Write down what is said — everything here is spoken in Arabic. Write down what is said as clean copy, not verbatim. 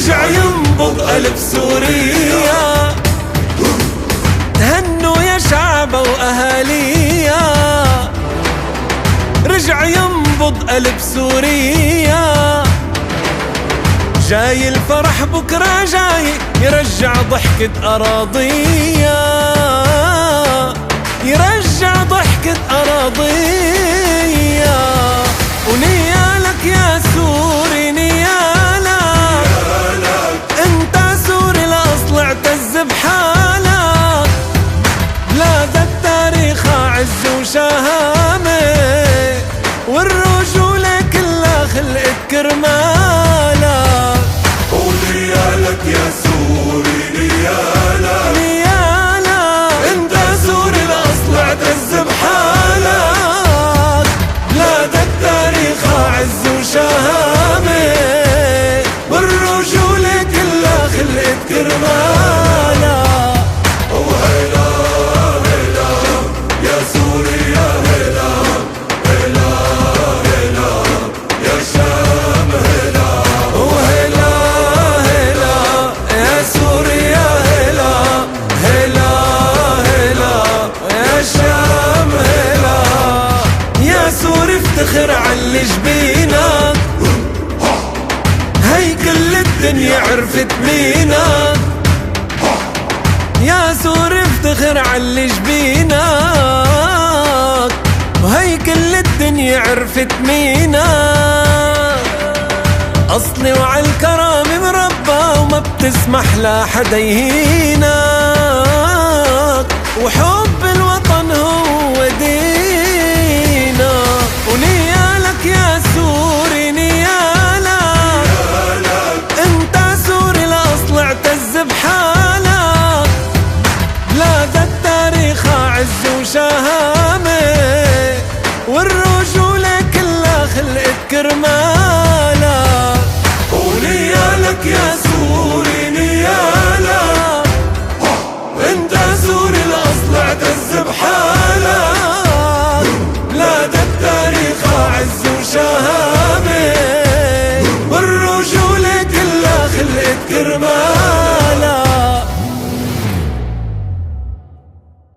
رجع ينبض قلب سوريا. تهنوا يا شعب واهاليا، رجع ينبض قلب سوريا. جاي الفرح بكرة، جاي يرجع ضحكة أراضيا، يرجع ضحكة أراضيا. ونيالك يا سوري نيالك، انت سوري الأصل اعتز بحالك. بلاد التاريخ عز وشهامة، والرجولة كلها خلقت كرمالك. ونيالك يا سوري نيالك، نيالك انت سوري الأصل اعتز بحالك. بلاد التاريخ عز وشهامة، والرجولة كلها خلقت كرمالك. وهلا هلا يا سوري يا هلا، هلا هلا يا شام هلا. وهلا هلا يا سوري يا هلا، هلا هلا يا شام هلا. يا سوري افتخر على جبينك، هي كل الدنيا عرفت مينك. يا سوري افتخر على جبينك، وهي كل الدنيا عرفت مينك. أصلي وعلى الكرم مربى، وما بتسمح لا حدا يهينك. وحب الوطن هو دينك. ونيالك يا سوري نيالك، انت سوري الأصل اعتز بحالك. بلاد التاريخ عز وشهامة، والرجولة كلها خلقت كرمالك.